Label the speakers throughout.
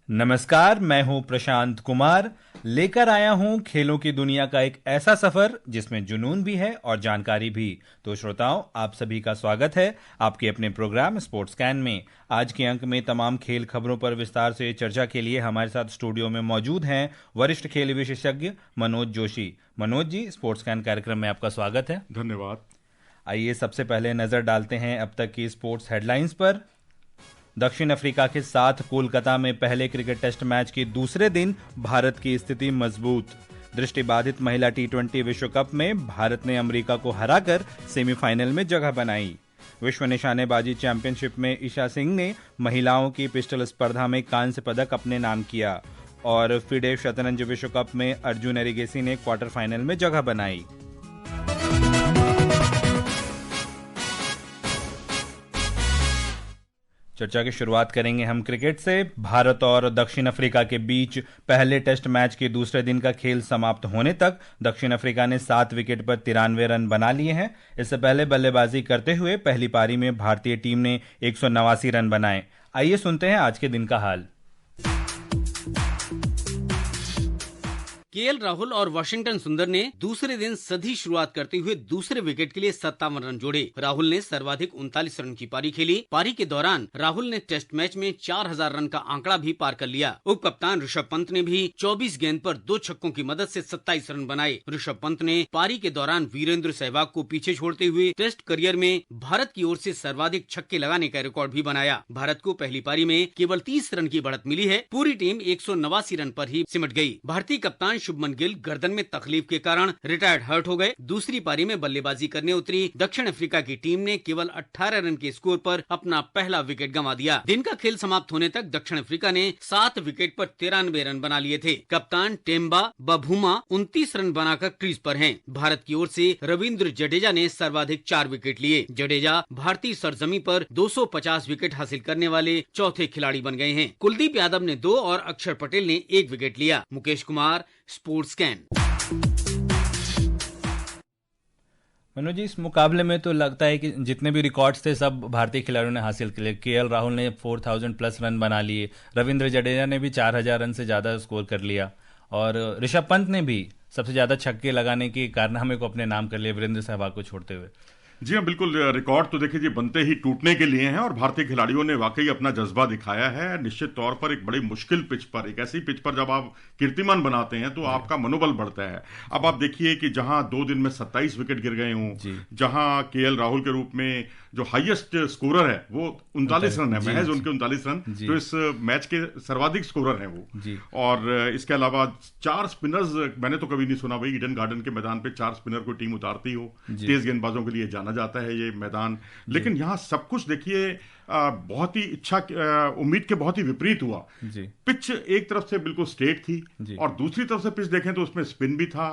Speaker 1: नमस्कार, मैं हूं प्रशांत कुमार। लेकर आया हूं खेलों की दुनिया का एक ऐसा सफर जिसमें जुनून भी है और जानकारी भी। तो श्रोताओं, आप सभी का स्वागत है आपके अपने प्रोग्राम स्पोर्ट्स कैन में। आज के अंक में तमाम खेल खबरों पर विस्तार से चर्चा के लिए हमारे साथ स्टूडियो में मौजूद हैं वरिष्ठ खेल विशेषज्ञ मनोज जोशी। मनोज जी, स्पोर्ट्स कैन कार्यक्रम में आपका स्वागत है।
Speaker 2: धन्यवाद।
Speaker 1: आइए सबसे पहले नजर डालते हैं अब तक की स्पोर्ट्स हेडलाइंस पर। दक्षिण अफ्रीका के साथ कोलकाता में पहले क्रिकेट टेस्ट मैच के दूसरे दिन भारत की स्थिति मजबूत। दृष्टिबाधित महिला टी20 विश्व कप में भारत ने अमेरिका को हराकर सेमीफाइनल में जगह बनाई। विश्व निशानेबाजी चैंपियनशिप में ईशा सिंह ने महिलाओं की पिस्टल स्पर्धा में कांस्य पदक अपने नाम किया। और फिडे शतरंज विश्व कप में अर्जुन एरिगेसी ने क्वार्टर फाइनल में जगह बनाई। चर्चा की शुरुआत करेंगे हम क्रिकेट से। भारत और दक्षिण अफ्रीका के बीच पहले टेस्ट मैच के दूसरे दिन का खेल समाप्त होने तक दक्षिण अफ्रीका ने 7 विकेट पर 93 रन बना लिए हैं। इससे पहले बल्लेबाजी करते हुए पहली पारी में भारतीय टीम ने 189 रन बनाए। आइए सुनते हैं आज के दिन का हाल।
Speaker 3: केएल राहुल और वाशिंगटन सुंदर ने दूसरे दिन सधी शुरुआत करते हुए दूसरे विकेट के लिए 57 रन जोड़े। राहुल ने सर्वाधिक 39 रन की पारी खेली। पारी के दौरान राहुल ने टेस्ट मैच में 4000 रन का आंकड़ा भी पार कर लिया। उप कप्तान ऋषभ पंत ने भी 24 गेंद पर 2 छक्कों की मदद से 27 रन बनाए। ऋषभ पंत ने पारी के दौरान वीरेंद्र सहवाग को पीछे छोड़ते हुए टेस्ट करियर में भारत की ओर से सर्वाधिक छक्के लगाने का रिकॉर्ड भी बनाया। भारत को पहली पारी में केवल 30 रन की बढ़त मिली है। पूरी टीम 189 रन पर ही सिमट गई। भारतीय कप्तान शुभमन गिल गर्दन में तकलीफ के कारण रिटायर्ड हर्ट हो गए। दूसरी पारी में बल्लेबाजी करने उतरी दक्षिण अफ्रीका की टीम ने केवल 18 रन के स्कोर पर अपना पहला विकेट गंवा दिया। दिन का खेल समाप्त होने तक दक्षिण अफ्रीका ने 7 विकेट पर 93 रन बना लिए थे। कप्तान टेम्बा बभूमा 29 रन बनाकर क्रीज पर हैं। भारत की ओर से रविंद्र जडेजा ने सर्वाधिक 4 विकेट लिए। जडेजा भारतीय सरजमी पर 250 विकेट हासिल करने वाले चौथे खिलाड़ी बन गए हैं। कुलदीप यादव ने 2 और अक्षर पटेल ने 1 विकेट लिया। मुकेश कुमार, स्पोर्ट्स कैन।
Speaker 1: मनोज जी, इस मुकाबले में तो लगता है कि जितने भी रिकॉर्ड्स थे सब भारतीय खिलाड़ियों ने हासिल किए। केएल राहुल ने 4000 प्लस रन बना लिए। रविंद्र जडेजा ने भी 4000 रन से ज्यादा स्कोर कर लिया। और ऋषभ पंत ने भी सबसे ज्यादा छक्के लगाने के कारनामे को अपने नाम कर लिया, वीरेंद्र सहवाग को छोड़ते हुए।
Speaker 2: जी हाँ, बिल्कुल। रिकॉर्ड तो देखिए जी बनते ही टूटने के लिए हैं और भारतीय खिलाड़ियों ने वाकई अपना जज्बा दिखाया है। निश्चित तौर पर एक बड़ी मुश्किल पिच पर, एक ऐसी पिच पर जब आप कीर्तिमान बनाते हैं तो आपका मनोबल बढ़ता है। अब आप देखिए कि जहां 2 दिन में 27 विकेट गिर गए हों, जहां केएल राहुल के रूप में जो हाईएस्ट स्कोरर है वो 39 रन है, महज उनके 39 रन तो इस मैच के सर्वाधिक स्कोरर हैं वो। और इसके अलावा 4 स्पिनर्स, मैंने तो कभी नहीं सुना भाई ईडन गार्डन के मैदान पे 4 स्पिनर को टीम उतारती हो। तेज गेंदबाजों के लिए जाना जाता है ये मैदान। लेकिन यहां सब कुछ देखिए बहुत ही उम्मीद के बहुत ही विपरीत हुआ। पिच एक तरफ से बिल्कुल स्ट्रेट थी और दूसरी तरफ से पिच देखें तो उसमें स्पिन भी था,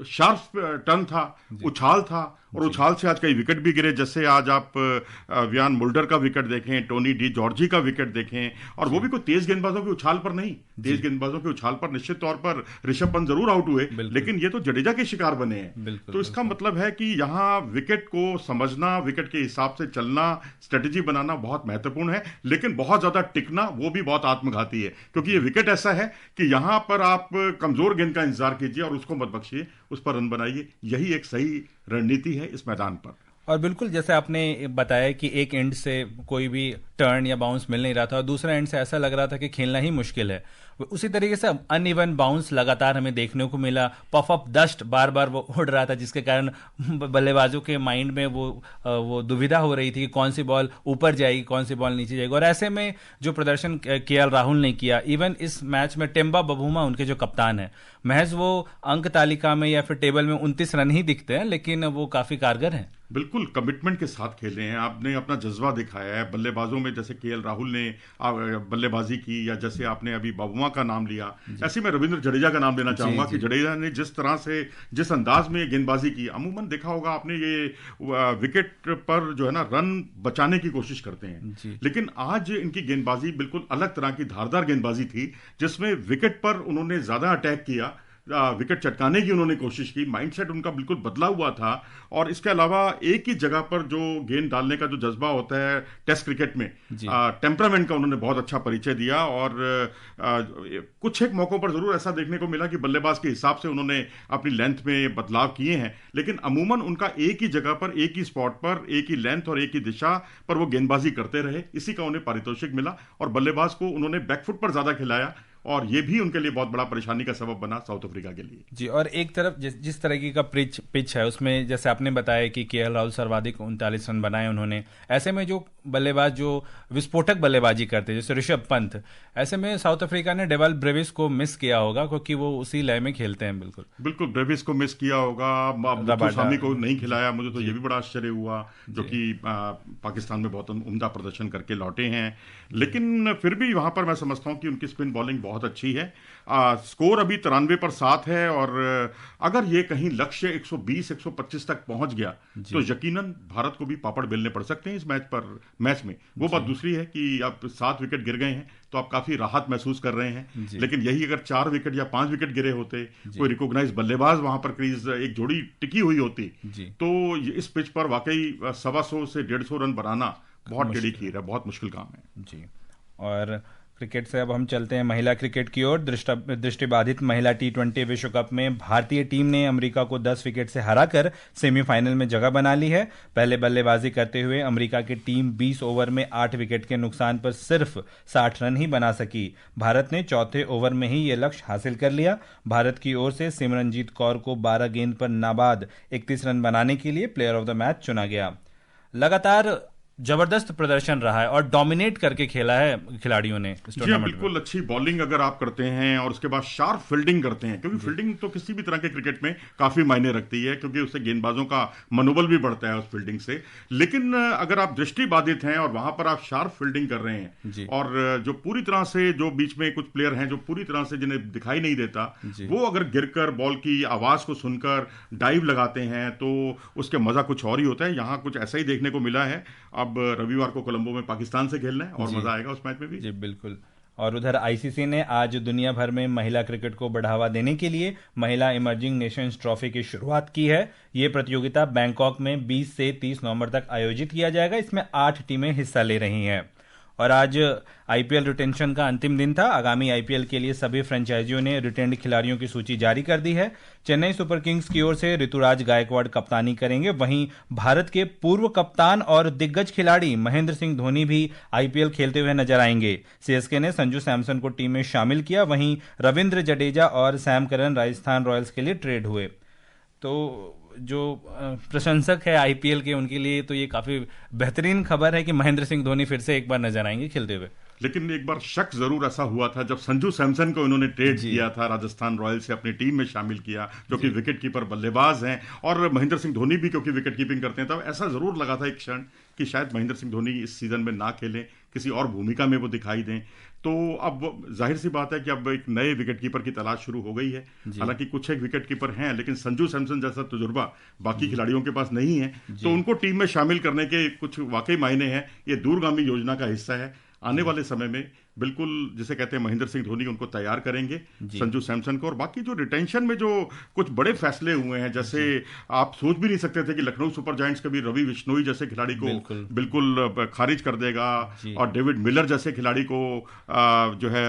Speaker 2: शार्प टर्न था, उछाल था और उछाल से आज कई विकेट भी गिरे। जैसे आज आप वियान मुल्डर का विकेट देखें, टोनी डी जॉर्जी का विकेट देखें, और वो भी कोई तेज गेंदबाजों के उछाल पर नहीं। तेज गेंदबाजों के उछाल पर निश्चित तौर पर ऋषभ पंत जरूर आउट हुए, लेकिन ये तो जडेजा के शिकार बने हैं। तो इसका मतलब है कि यहाँ विकेट को समझना, विकेट के हिसाब से चलना, स्ट्रेटेजी बनाना बहुत महत्वपूर्ण है। लेकिन बहुत ज्यादा टिकना वो भी बहुत आत्मघाती है, क्योंकि ये विकेट ऐसा है कि यहां पर आप कमजोर गेंद का इंतजार कीजिए और उसको मत बख्शिए, उस पर रन बनाइए। यही एक सही रणनीति है इस मैदान पर।
Speaker 1: और बिल्कुल जैसे आपने बताया कि एक एंड से कोई भी टर्न या बाउंस मिल नहीं रहा था और दूसरा एंड से ऐसा लग रहा था कि खेलना ही मुश्किल है। उसी तरीके से अनइवन बाउंस लगातार हमें देखने को मिला। पफ अप डस्ट बार बार वो उड़ रहा था, जिसके कारण बल्लेबाजों के माइंड में वो दुविधा हो रही थी कि कौन सी बॉल ऊपर जाएगी, कौन सी बॉल नीचे जाएगी। और ऐसे में जो प्रदर्शन केएल राहुल ने किया, इवन इस मैच में टेम्बा बभूमा उनके जो कप्तान है, महज वो अंक तालिका में या फिर टेबल में 29 रन ही दिखते हैं, लेकिन वो काफी कारगर हैं।
Speaker 2: बिल्कुल कमिटमेंट के साथ खेले हैं। आपने अपना जज्बा दिखाया है। बल्लेबाजों में जैसे केएल राहुल ने बल्लेबाजी की, या जैसे आपने अभी बबुआ का नाम लिया, ऐसे में रविंद्र जडेजा का नाम लेना चाहूंगा कि जडेजा ने जिस तरह से, जिस अंदाज में गेंदबाजी की, अमूमन देखा होगा आपने ये विकेट पर जो है ना रन बचाने की कोशिश करते हैं, लेकिन आज इनकी गेंदबाजी बिल्कुल अलग तरह की धारदार गेंदबाजी थी, जिसमें विकेट पर उन्होंने ज्यादा अटैक किया, विकेट चटकाने की उन्होंने कोशिश की, माइंडसेट उनका बिल्कुल बदला हुआ था। और इसके अलावा एक ही जगह पर जो गेंद डालने का जो जज्बा होता है टेस्ट क्रिकेट में, टेम्परामेंट का उन्होंने बहुत अच्छा परिचय दिया। और कुछ एक मौकों पर जरूर ऐसा देखने को मिला कि बल्लेबाज के हिसाब से उन्होंने अपनी लेंथ में बदलाव किए हैं, लेकिन अमूमन उनका एक ही जगह पर, एक ही स्पॉट पर, एक ही लेंथ और एक ही दिशा पर वो गेंदबाजी करते रहे। इसी का उन्हें पारितोषिक मिला और बल्लेबाज को उन्होंने बैकफुट पर ज्यादा खिलाया और ये भी उनके लिए बहुत बड़ा परेशानी का सबब बना साउथ अफ्रीका के लिए।
Speaker 1: जी, और एक तरफ जिस तरीके का पिच है उसमें जैसे आपने बताया कि केएल राहुल सर्वाधिक 39 रन बनाए उन्होंने, ऐसे में जो बल्लेबाज जो विस्फोटक बल्लेबाजी करते जैसे ऋषभ पंत, ऐसे में साउथ अफ्रीका ने डेवल ब्रेविस को मिस किया होगा क्योंकि वो उसी लय में खेलते हैं। बिल्कुल
Speaker 2: ब्रेविस को मिस किया होगा, मुथुसामी को नहीं खिलाया, मुझे तो ये भी बड़ा आश्चर्य हुआ, जो कि पाकिस्तान में बहुत उम्दा प्रदर्शन करके लौटे हैं। लेकिन फिर भी वहां पर मैं समझता हूं कि उनकी स्पिन बॉलिंग बहुत अच्छी है। स्कोर अभी 93 पर 7 है और अगर ये कहीं लक्ष्य 120-125 तक पहुंच गया तो यकीनन भारत को भी पापड़ बेलने पड़ सकते हैं इस मैच में। वो बात दूसरी है कि अब 7 विकेट गिर गए हैं तो आप काफी राहत महसूस कर रहे हैं, लेकिन यही अगर 4 विकेट या 5 विकेट गिरे होते, कोई रिकॉग्नाइज बल्लेबाज वहां पर क्रीज एक जोड़ी टिकी हुई होती, तो इस पिच पर वाकई 125 से 150 रन बनाना बहुत टेढ़ी खीर है, बहुत मुश्किल काम है।
Speaker 1: जी, और क्रिकेट से अब हम चलते हैं महिला क्रिकेट की ओर। दृष्टिबाधित महिला T20 विश्व कप में भारतीय टीम ने अमेरिका को 10 विकेट से हराकर सेमीफाइनल में जगह बना ली है। पहले बल्लेबाजी करते हुए अमेरिका की टीम 20 ओवर में 8 विकेट के नुकसान पर सिर्फ 60 रन ही बना सकी। भारत ने चौथे ओवर में ही ये लक्ष्य हासिल कर लिया। भारत की ओर से सिमरनजीत कौर को 12 गेंद पर नाबाद 31 रन बनाने के लिए प्लेयर ऑफ द मैच चुना गया। लगातार जबरदस्त प्रदर्शन रहा है और डोमिनेट करके खेला है खिलाड़ियों ने इस
Speaker 2: जी हाँ, बिल्कुल अच्छी बॉलिंग अगर आप करते हैं और उसके बाद शार्प फील्डिंग करते हैं, क्योंकि फील्डिंग तो किसी भी तरह के क्रिकेट में काफी मायने रखती है, क्योंकि उससे गेंदबाजों का मनोबल भी बढ़ता है उस फील्डिंग से। लेकिन अगर आप दृष्टिबाधित हैं और वहां पर आप शार्प फील्डिंग कर रहे हैं और जो पूरी तरह से, जो बीच में कुछ प्लेयर हैं जो पूरी तरह से जिन्हें दिखाई नहीं देता, वो अगर गिरकर बॉल की आवाज को सुनकर डाइव लगाते हैं तो उसके मजा कुछ और ही होता है। यहाँ कुछ ऐसा ही देखने को मिला है। अब रविवार को कोलंबो में पाकिस्तान से खेलना है और मजा आएगा उस मैच में भी।
Speaker 1: जी बिल्कुल। और उधर आईसीसी ने आज दुनिया भर में महिला क्रिकेट को बढ़ावा देने के लिए महिला इमर्जिंग नेशंस ट्रॉफी की शुरुआत की है। ये प्रतियोगिता बैंकॉक में 20 से 30 नवंबर तक आयोजित किया जाएगा। इसमें 8 टीमें हिस्सा ले रही हैं। और आज आईपीएल रिटेंशन का अंतिम दिन था। आगामी आईपीएल के लिए सभी फ्रेंचाइजियों ने रिटेंड खिलाड़ियों की सूची जारी कर दी है। चेन्नई सुपर किंग्स की ओर से ऋतुराज गायकवाड़ कप्तानी करेंगे। वहीं भारत के पूर्व कप्तान और दिग्गज खिलाड़ी महेंद्र सिंह धोनी भी आईपीएल खेलते हुए नजर आएंगे। सीएसके ने संजू सैमसन को टीम में शामिल किया। वहीं रविंद्र जडेजा और सैम करन राजस्थान रॉयल्स के लिए ट्रेड हुए। तो जो प्रशंसक है आईपीएल के, उनके लिए तो ये काफी बेहतरीन खबर है कि महेंद्र सिंह धोनी फिर से एक बार नजर आएंगे खेलते हुए।
Speaker 2: लेकिन एक बार शक जरूर ऐसा हुआ था जब संजू सैमसन को इन्होंने ट्रेड किया था, राजस्थान रॉयल्स से अपनी टीम में शामिल किया, जो कि विकेट कीपर बल्लेबाज हैं, और महेंद्र सिंह धोनी भी क्योंकि विकेट कीपिंग करते हैं, तब ऐसा जरूर लगा था एक क्षण कि शायद महेंद्र सिंह धोनी इस सीजन में ना खेलें, किसी और भूमिका में वो दिखाई दें। तो अब जाहिर सी बात है कि अब एक नए विकेट कीपर की तलाश शुरू हो गई है। हालांकि कुछ एक विकेट कीपर हैं, लेकिन संजू सैमसन जैसा तजुर्बा बाकी खिलाड़ियों के पास नहीं है, तो उनको टीम में शामिल करने के कुछ वाकई मायने हैं। ये दूरगामी योजना का हिस्सा है। आने वाले समय में बिल्कुल जिसे कहते हैं महेंद्र सिंह धोनी उनको तैयार करेंगे, संजू सैमसन को। और बाकी जो रिटेंशन में जो कुछ बड़े फैसले हुए हैं, जैसे आप सोच भी नहीं सकते थे कि लखनऊ सुपर जायंट्स कभी रवि बिश्नोई जैसे खिलाड़ी को बिल्कुल खारिज कर देगा और डेविड मिलर जैसे खिलाड़ी को जो है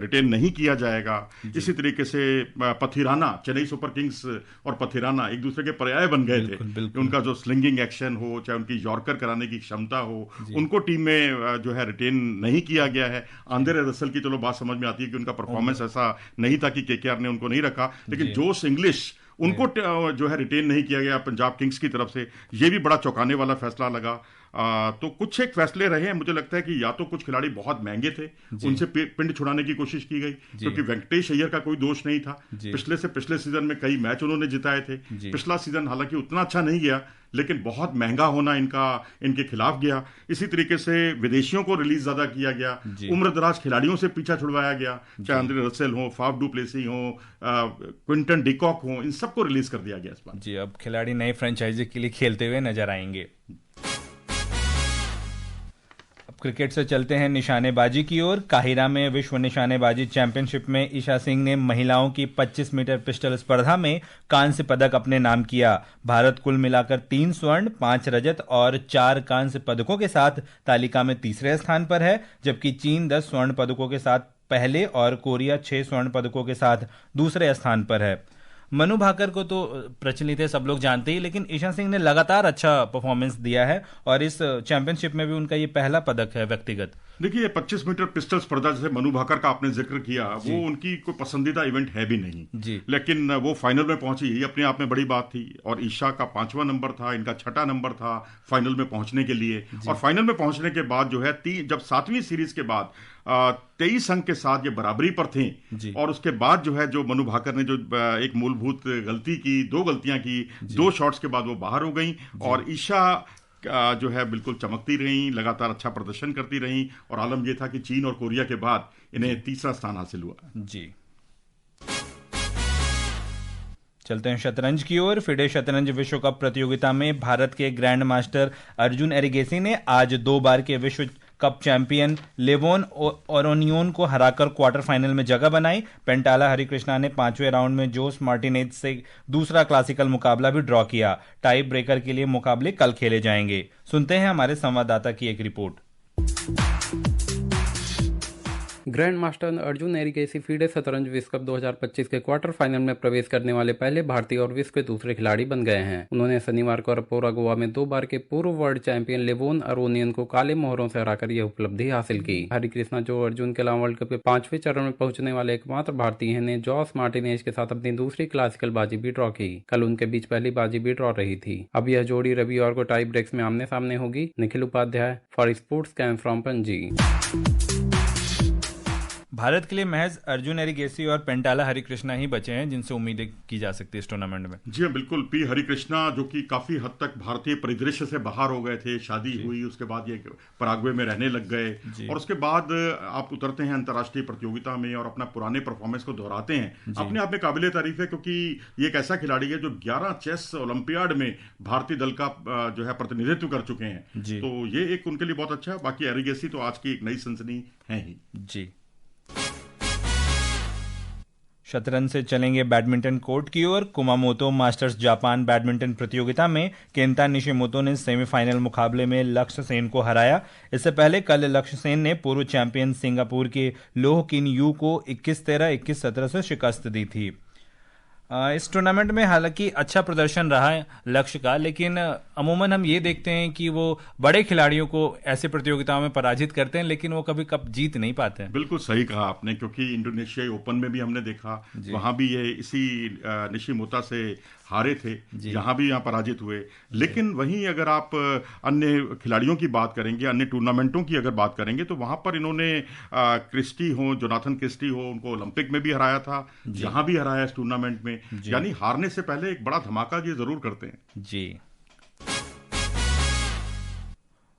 Speaker 2: रिटेन नहीं किया जाएगा। इसी तरीके से पथिराना, चेन्नई सुपर किंग्स और पथिराना एक दूसरे के पर्याय बन गए थे। उनका जो स्लिंगिंग एक्शन हो, चाहे उनकी यॉर्कर कराने की क्षमता हो, उनको टीम में जो है रिटेन नहीं किया गया है। आंद्रे रसल की चलो बात समझ में आती है कि उनका परफॉर्मेंस ऐसा नहीं था कि केकेआर ने उनको नहीं रखा, लेकिन जोश इंग्लिश उनको जो है रिटेन नहीं किया गया पंजाब किंग्स की तरफ से। ये भी बड़ा चौंकाने वाला फैसला लगा। तो कुछ एक फैसले रहे हैं। मुझे लगता है कि या तो कुछ खिलाड़ी बहुत महंगे थे, उनसे पिंड छुड़ाने की कोशिश की गई, क्योंकि वेंकटेश अय्यर का कोई दोष नहीं था। पिछले से पिछले सीजन में कई मैच उन्होंने जिताए थे। पिछला सीजन हालांकि उतना अच्छा नहीं गया, लेकिन बहुत महंगा होना इनके खिलाफ गया। इसी तरीके से विदेशियों को रिलीज ज्यादा किया गया, उम्रदराज खिलाड़ियों से पीछा छुड़वाया गया, चाहे आंद्रे रसेल हो, फाफ डू प्लेसी हो, क्विंटन डिकॉक हो, इन सबको रिलीज कर दिया गया इस बार।
Speaker 1: जी, अब खिलाड़ी नए फ्रेंचाइजी के लिए खेलते हुए नजर आएंगे। क्रिकेट से चलते हैं निशानेबाजी की ओर। काहिरा में विश्व निशानेबाजी चैंपियनशिप में ईशा सिंह ने महिलाओं की 25 मीटर पिस्टल स्पर्धा में कांस्य पदक अपने नाम किया। भारत कुल मिलाकर 3 स्वर्ण, 5 रजत और 4 कांस्य पदकों के साथ तालिका में तीसरे स्थान पर है, जबकि चीन 10 स्वर्ण पदकों के साथ पहले और कोरिया 6 स्वर्ण पदकों के साथ दूसरे स्थान पर है। मनु भाकर को तो प्रचलित है, सब लोग जानते ही, लेकिन ईशा सिंह ने लगातार अच्छा परफॉर्मेंस दिया है और इस चैंपियनशिप में भी उनका ये पहला पदक है व्यक्तिगत।
Speaker 2: देखिए 25 मीटर पिस्टल स्पर्धा जैसे मनु भाकर का आपने जिक्र किया, वो उनकी कोई पसंदीदा इवेंट है भी नहीं
Speaker 1: जी, लेकिन
Speaker 2: वो फाइनल में पहुंची, ये अपने आप में बड़ी बात थी। और ईशा का 5वां नंबर था, इनका 6ठा नंबर था फाइनल में पहुंचने के लिए। और फाइनल में पहुंचने के बाद जो है जब 7वीं सीरीज के बाद 23 अंक के साथ ये बराबरी पर थे, और उसके बाद जो है जो मनु भाकर ने जो एक मूलभूत गलती की, 2 गलतियां की, 2 शॉट्स के बाद वो बाहर हो गई। और ईशा जो है बिल्कुल चमकती रही, लगातार अच्छा प्रदर्शन करती रही, और आलम यह था कि चीन और कोरिया के बाद इन्हें तीसरा स्थान हासिल हुआ।
Speaker 1: जी, चलते हैं शतरंज की ओर। फिडे शतरंज विश्व कप प्रतियोगिता में भारत के ग्रैंड मास्टर अर्जुन एरिगेसी ने आज 2 बार के विश्व कप चैंपियन लेवोन ओरोनियोन को हराकर क्वार्टर फाइनल में जगह बनाई। पेंटाला हरिकृष्णा ने 5वें राउंड में जोस मार्टिनेज से दूसरा क्लासिकल मुकाबला भी ड्रॉ किया। टाई ब्रेकर के लिए मुकाबले कल खेले जाएंगे। सुनते हैं हमारे संवाददाता की एक report.
Speaker 4: Grand master Arjun Erigaisi FIDE शतरंज विश्व कप 2025 के क्वार्टर फाइनल में प्रवेश करने वाले पहले भारतीय और विश्व के दूसरे खिलाड़ी बन गए हैं। उन्होंने शनिवार को अरपोरा गोवा में 2 बार के पूर्व वर्ल्ड चैंपियन लेवोन ओरोनियन को काले मोहरों से हराकर यह उपलब्धि हासिल की। हरिकृष्णा, जो अर्जुन के अलावा वर्ल्ड कप के 5वें चरण में पहुंचने वाले एकमात्र भारतीय हैं, ने जॉस मार्टिनेज के साथ अपनी दूसरी क्लासिकल बाजी भी ड्रॉ की। कल उनके बीच पहली बाजी भी ड्रॉ रही थी। अब यह जोड़ी रविवार को टाई ब्रेक्स में आमने सामने होगी। Nikhil Upadhyay for sports camp from Panaji.
Speaker 1: Bharat के लिए महज अर्जुन एरिगेसी और पेंटाला हरिकृष्णा ही बचे हैं जिनसे उम्मीदें की जा सकती है इस टूर्नामेंट में।
Speaker 2: जी हाँ, बिल्कुल। पी हरिकृष्णा जो कि काफी हद तक भारतीय परिदृश्य से बाहर हो गए थे, शादी हुई, उसके बाद ये पराग्वे में रहने लग गए, और उसके बाद आप उतरते हैं अंतर्राष्ट्रीय प्रतियोगिता में और अपना पुराने परफॉर्मेंस को दोहराते हैं। अपने आप में काबिले तारीफ है, क्योंकि ये एक ऐसा खिलाड़ी है जो 11 चेस ओलंपियाड में भारतीय दल का जो है प्रतिनिधित्व कर चुके हैं, तो ये एक उनके लिए बहुत अच्छा है। बाकी एरिगेसी तो आज की एक नई सनसनी है ही।
Speaker 1: जी, शतरंज से चलेंगे बैडमिंटन कोर्ट की ओर। कुमामोतो मास्टर्स जापान बैडमिंटन प्रतियोगिता में केंता निशिमोतो ने सेमीफाइनल मुकाबले में लक्ष्य सेन को हराया। इससे पहले कल लक्ष्य सेन ने पूर्व चैंपियन सिंगापुर के लोह किन यू को 21-13, 21-17 से शिकस्त दी थी। इस टूर्नामेंट में हालांकि अच्छा प्रदर्शन रहा है लक्ष्य का, लेकिन अमूमन हम ये देखते हैं कि वो बड़े खिलाड़ियों को ऐसे प्रतियोगिताओं में पराजित करते हैं, लेकिन वो कभी कप जीत नहीं पाते हैं।
Speaker 2: बिल्कुल सही कहा आपने, क्योंकि इंडोनेशियाई ओपन में भी हमने देखा, वहां भी ये इसी निशिमोतो से हारे थे, यहाँ भी यहाँ पराजित हुए। लेकिन वहीं अगर आप अन्य खिलाड़ियों की बात करेंगे, अन्य टूर्नामेंटों की अगर बात करेंगे, तो वहां पर इन्होंने क्रिस्टी हो, जोनाथन क्रिस्टी हो, उनको ओलंपिक में भी हराया था, यहाँ भी हराया इस टूर्नामेंट में। यानी हारने से पहले एक बड़ा धमाका ये जरूर करते हैं।
Speaker 1: जी,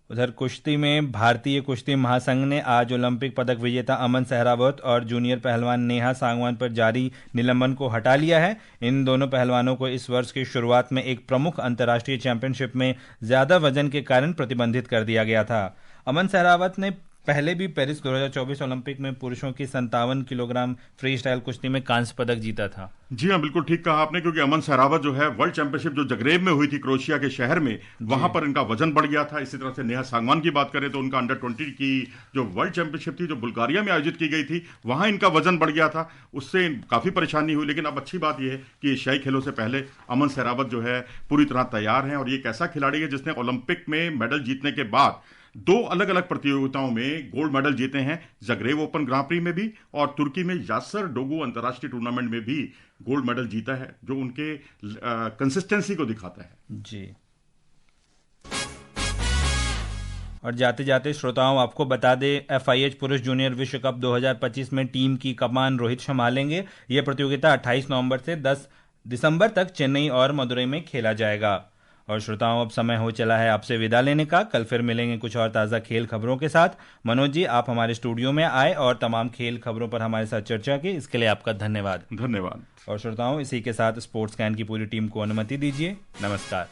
Speaker 1: उधर कुश्ती में भारतीय कुश्ती महासंघ ने आज ओलंपिक पदक विजेता अमन सहरावत और जूनियर पहलवान नेहा सांगवान पर जारी निलंबन को हटा लिया है। इन दोनों पहलवानों को इस वर्ष की शुरुआत में एक प्रमुख अंतर्राष्ट्रीय चैंपियनशिप में ज्यादा वजन के कारण प्रतिबंधित कर दिया गया था। अमन सहरावत ने पहले भी पेरिस 2024 ओलंपिक में पुरुषों की 57 किलोग्राम फ्री स्टाइल कुश्ती में कांस्य पदक जीता था।
Speaker 2: जी हाँ, बिल्कुल ठीक कहा आपने, क्योंकि अमन सहरावत जो है वर्ल्ड चैंपियनशिप जो जगरेब में हुई थी क्रोएशिया के शहर में, वहां पर इनका वजन बढ़ गया था। इसी तरह से नेहा सांगवान की बात करें तो उनका अंडर 20 की जो वर्ल्ड चैंपियनशिप थी, जो बुल्गारिया में आयोजित की गई थी, वहां इनका वजन बढ़ गया था, उससे काफी परेशानी हुई। लेकिन अब अच्छी बात यह है कि एशियाई खेलों से पहले अमन सहरावत जो है पूरी तरह तैयार हैं, और ये एक ऐसा खिलाड़ी है जिसने ओलंपिक में मेडल जीतने के बाद 2 अलग अलग प्रतियोगिताओं में गोल्ड मेडल जीते हैं, जगरेब ओपन ग्रां प्री में भी और तुर्की में यासर डोगू अंतर्राष्ट्रीय टूर्नामेंट में भी गोल्ड मेडल जीता है, जो उनके कंसिस्टेंसी को दिखाता है।
Speaker 1: जी, और जाते जाते श्रोताओं आपको बता दें, FIH पुरुष जूनियर विश्व कप 2025 में टीम की कमान रोहित संभालेंगे। यह प्रतियोगिता 28 नवंबर से 10 दिसंबर तक चेन्नई और मदुरई में खेला जाएगा। और श्रोताओं, अब समय हो चला है आपसे विदा लेने का। कल फिर मिलेंगे कुछ और ताज़ा खेल खबरों के साथ। मनोज जी, आप हमारे स्टूडियो में आए और तमाम खेल खबरों पर हमारे साथ चर्चा की, इसके लिए आपका धन्यवाद।
Speaker 2: धन्यवाद।
Speaker 1: और श्रोताओं, इसी के साथ स्पोर्ट्स कैन की पूरी टीम को अनुमति दीजिए। नमस्कार।